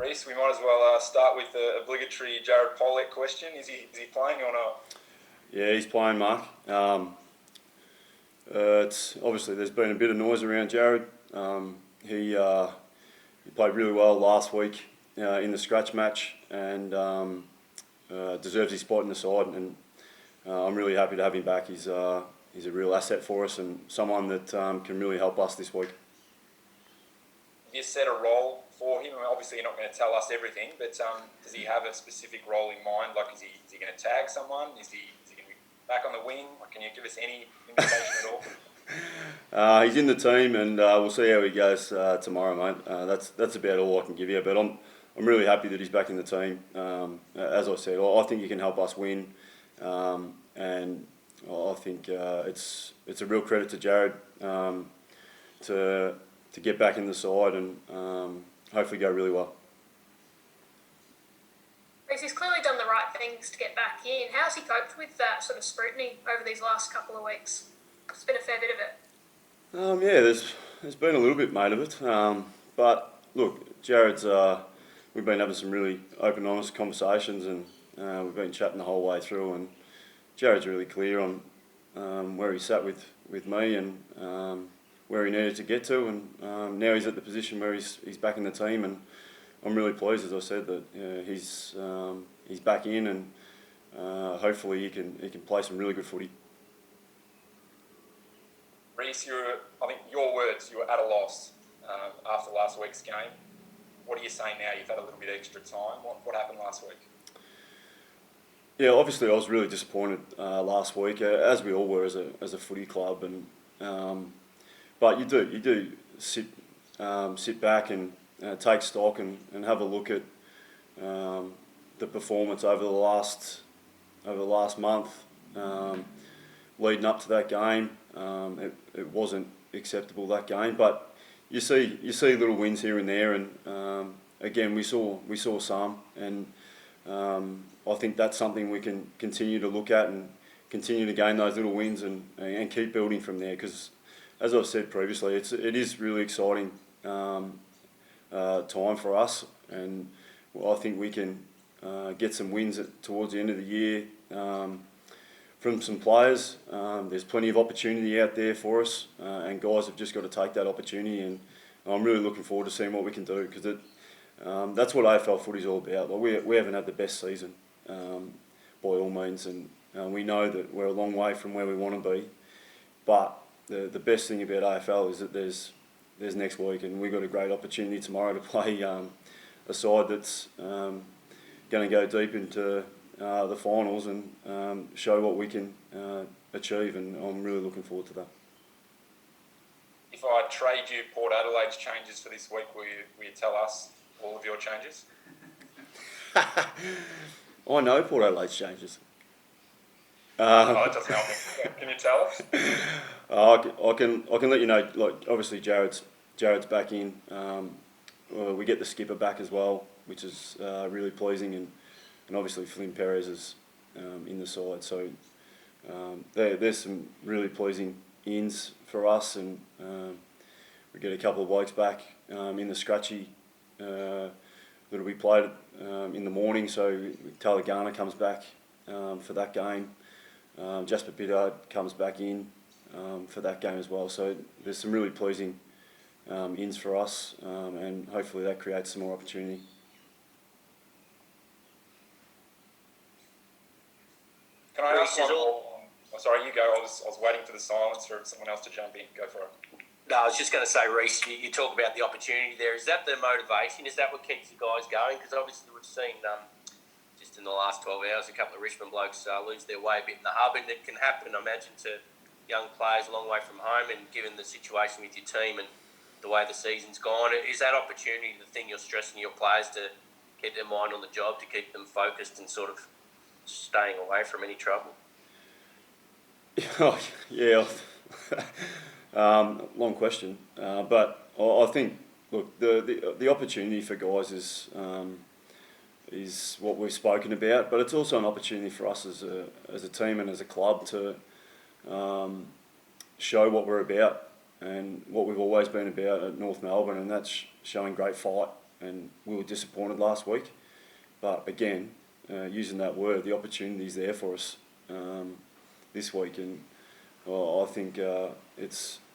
Rhyce, we might as well start with the obligatory Jared Polec question. Is he playing or not? Yeah, he's playing, Mark. It's obviously there's been a bit of noise around Jared. He played really well last week in the scratch match and deserves his spot in the side. And I'm really happy to have him back. He's a real asset for us and someone that can really help us this week. You set a role for him. I mean, obviously, you're not going to tell us everything, but does he have a specific role in mind? Like, is he going to tag someone? Is he going to be back on the wing? Like, can you give us any indication at all? He's in the team, and we'll see how he goes tomorrow, mate. That's about all I can give you. But I'm really happy that he's back in the team. As I said, I think he can help us win, and I think it's a real credit to Jared to get back in the side and hopefully go really well. He's clearly done the right things to get back in. How's he coped with that sort of scrutiny over these last couple of weeks? It's been a fair bit of it. Yeah, there's been a little bit made of it. But look, Jared's we've been having some really open, honest conversations, and we've been chatting the whole way through. And Jared's really clear on where he sat with me and where he needed to get to, and now he's at the position where he's back in the team, and I'm really pleased, as I said, that he's back in, and hopefully he can play some really good footy. Rhyce, I think your words, you were at a loss after last week's game. What are you saying now? You've had a little bit extra time. What happened last week? Yeah, obviously I was really disappointed last week, as we all were as a footy club, and but you do sit back and take stock and have a look at the performance over the last month leading up to that game. It wasn't acceptable, that game, but you see little wins here and there, and again we saw some, and I think that's something we can continue to look at and continue to gain those little wins and keep building from there, because as I've said previously, it is really exciting time for us, and I think we can get some wins towards the end of the year from some players. There's plenty of opportunity out there for us, and guys have just got to take that opportunity, and I'm really looking forward to seeing what we can do, because that's what AFL footy is all about. Like we haven't had the best season by all means, and we know that we're a long way from where we want to be, but the best thing about AFL is that there's next week, and we've got a great opportunity tomorrow to play a side that's going to go deep into the finals and show what we can achieve, and I'm really looking forward to that. If I trade you Port Adelaide's changes for this week, will you tell us all of your changes? I know Port Adelaide's changes. It doesn't help me. Can you tell us? I can let you know. Like obviously Jared's back in. We get the skipper back as well, which is really pleasing, and obviously Flynn, Perez is in the side. So there's some really pleasing ins for us, and we get a couple of blokes back in the scratchy that'll be played in the morning. So Taylor Garner comes back for that game. Jasper Biddard comes back in for that game as well. So there's some really pleasing ins for us, and hopefully that creates some more opportunity. Can I ask one more? Oh, sorry, you go. I was waiting for the silence for someone else to jump in. Go for it. No, I was just going to say, Rhyce, you talk about the opportunity there. Is that the motivation? Is that what keeps you guys going? Because obviously we've seen just in the last 12 hours, a couple of Richmond blokes lose their way a bit in the hub, and it can happen, I imagine, to young players a long way from home, and given the situation with your team and the way the season's gone, is that opportunity the thing you're stressing your players to keep their mind on the job, to keep them focused and sort of staying away from any trouble? Oh, yeah, long question, but I think, look, the opportunity for guys is what we've spoken about, but it's also an opportunity for us as a team and as a club to show what we're about and what we've always been about at North Melbourne, and that's showing great fight and we were disappointed last week. But again, using that word, the opportunity's there for us this week, and I think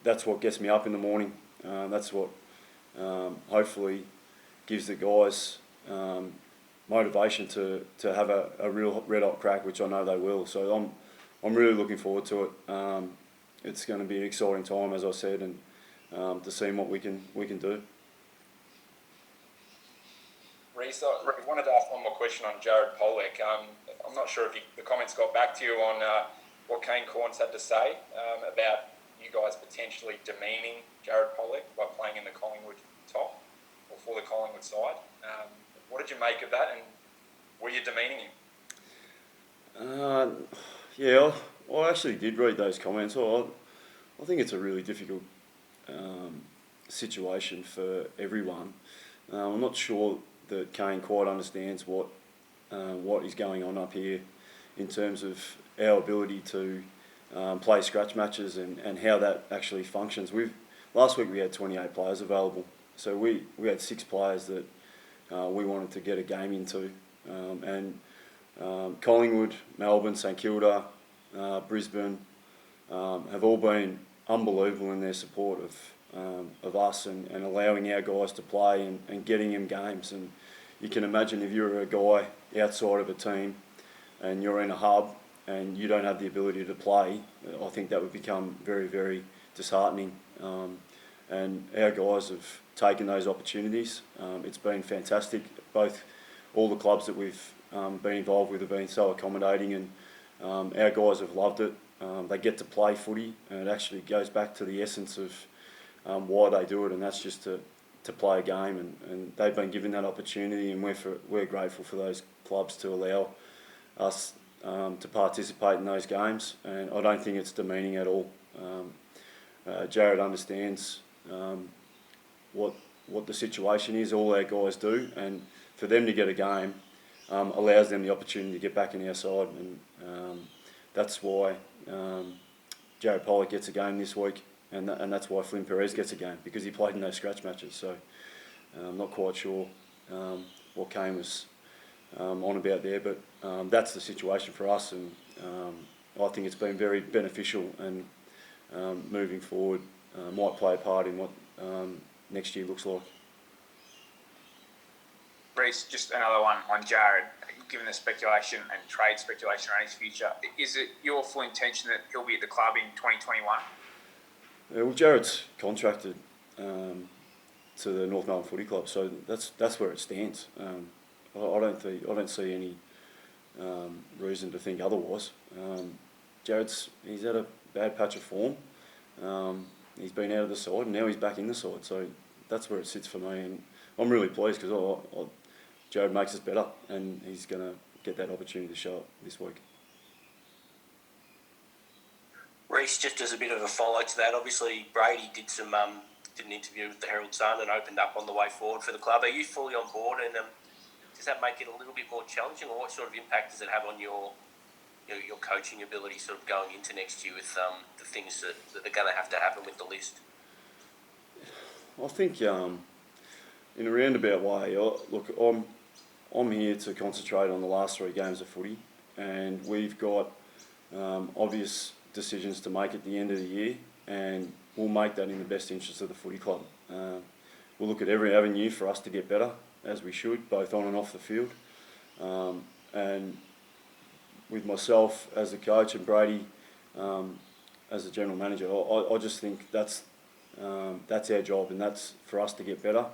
that's what gets me up in the morning. That's what hopefully gives the guys motivation to have a real red hot crack, which I know they will. So I'm really looking forward to it. It's going to be an exciting time, as I said, and to see what we can do. Rhyce, I wanted to ask one more question on Jared Polec. I'm not sure if the comments got back to you on what Kane Corns had to say about you guys potentially demeaning Jared Polec by playing in the Collingwood top or for the Collingwood side. What did you make of that, and were you demeaning him? Yeah, I actually did read those comments. I think it's a really difficult situation for everyone. I'm not sure that Kane quite understands what is going on up here in terms of our ability to play scratch matches and how that actually functions. Last week we had 28 players available, so we had 6 players that we wanted to get a game into, and Collingwood, Melbourne, St Kilda, Brisbane have all been unbelievable in their support of us and allowing our guys to play and getting them games. And you can imagine if you're a guy outside of a team and you're in a hub and you don't have the ability to play, I think that would become very, very disheartening. And our guys have taken those opportunities. It's been fantastic. All the clubs that we've been involved with have been so accommodating, and our guys have loved it. They get to play footy, and it actually goes back to the essence of why they do it, and that's just to play a game. And they've been given that opportunity, and we're grateful for those clubs to allow us to participate in those games. And I don't think it's demeaning at all. Jared understands what the situation is. All our guys do, and for them to get a game allows them the opportunity to get back in our side, and that's why Jared Polec gets a game this week, and that's why Flynn Perez gets a game, because he played in those scratch matches. So I'm not quite sure what Kane was on about there, but that's the situation for us, and I think it's been very beneficial, and moving forward might play a part in what next year looks like. Rhyce, just another one on Jared. Given the speculation and trade speculation around his future, is it your full intention that he'll be at the club in 2021? Yeah, well, Jared's contracted to the North Melbourne Footy Club, so that's where it stands. I don't see any reason to think otherwise. He's had a bad patch of form. He's been out of the side, and now he's back in the side. So that's where it sits for me, and I'm really pleased because Jared makes us better, and he's going to get that opportunity to show up this week. Rhyce, just as a bit of a follow to that, obviously Brady did an interview with the Herald Sun and opened up on the way forward for the club. Are you fully on board, and does that make it a little bit more challenging, or what sort of impact does it have on your coaching ability sort of going into next year with the things that are going to have to happen with the list? I think in a roundabout way, look, I'm here to concentrate on the last 3 games of footy, and we've got obvious decisions to make at the end of the year, and we'll make that in the best interest of the footy club. We'll look at every avenue for us to get better, as we should, both on and off the field. And with myself as a coach and Brady as a general manager, I just think that's our job, and that's for us to get better,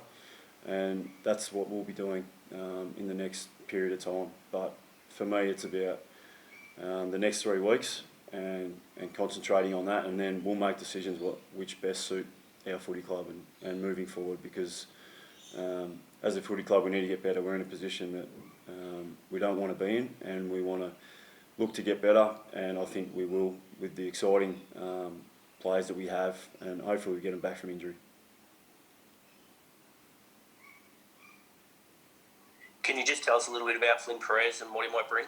and that's what we'll be doing in the next period of time. But for me, it's about the next 3 weeks and concentrating on that, and then we'll make decisions which best suit our footy club and moving forward, because as a footy club we need to get better. We're in a position that we don't want to be in, and we want to look to get better, and I think we will with the exciting players that we have, and hopefully we get them back from injury. Can you just tell us a little bit about Flynn Perez and what he might bring?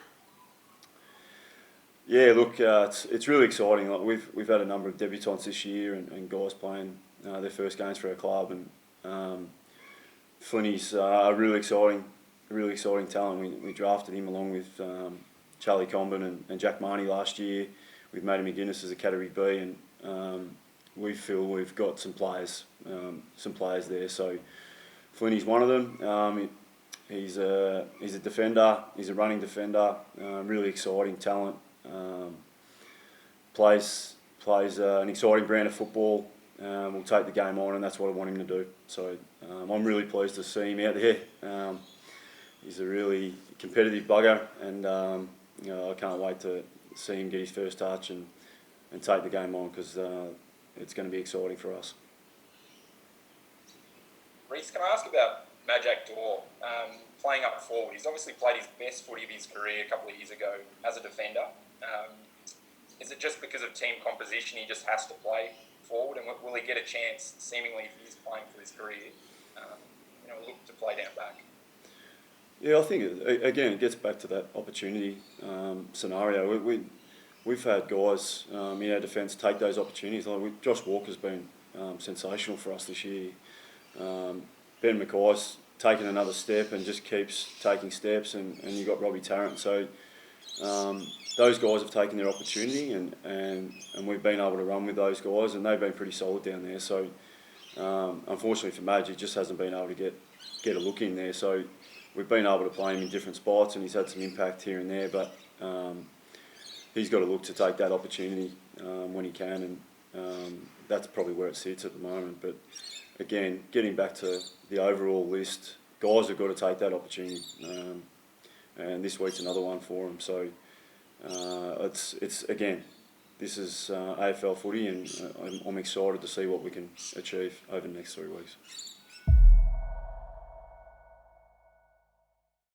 Yeah, look, it's really exciting. Like we've had a number of debutants this year, and guys playing their first games for our club, and Flynny's a really exciting talent. We drafted him along with Charlie Comben and Jack Marnie last year, with Matty McGuinness as a Category B, and we feel we've got some players there. So Flynny's one of them. He's a defender. He's a running defender. Really exciting talent. Plays an exciting brand of football. Will take the game on, and that's what I want him to do. So I'm really pleased to see him out there. He's a really competitive bugger, and I can't wait to see him get his first touch and take the game on, because it's going to be exciting for us. Rhyce, can I ask about Majak Daw playing up forward? He's obviously played his best footy of his career a couple of years ago as a defender. Is it just because of team composition he just has to play forward, and will he get a chance, seemingly, if he's playing for his career, look to play down back? Yeah, I think again it gets back to that opportunity scenario. We've had guys in our defence take those opportunities. Like Josh Walker's been sensational for us this year. Ben Mackay's taken another step and just keeps taking steps, and you've got Robbie Tarrant. So those guys have taken their opportunity, and we've been able to run with those guys, and they've been pretty solid down there. So unfortunately for Madge, he just hasn't been able to get a look in there. So we've been able to play him in different spots, and he's had some impact here and there, but he's got to look to take that opportunity when he can, and that's probably where it sits at the moment. But again, getting back to the overall list, guys have got to take that opportunity, and this week's another one for them. So it's again, this is AFL footy, and I'm excited to see what we can achieve over the next 3 weeks.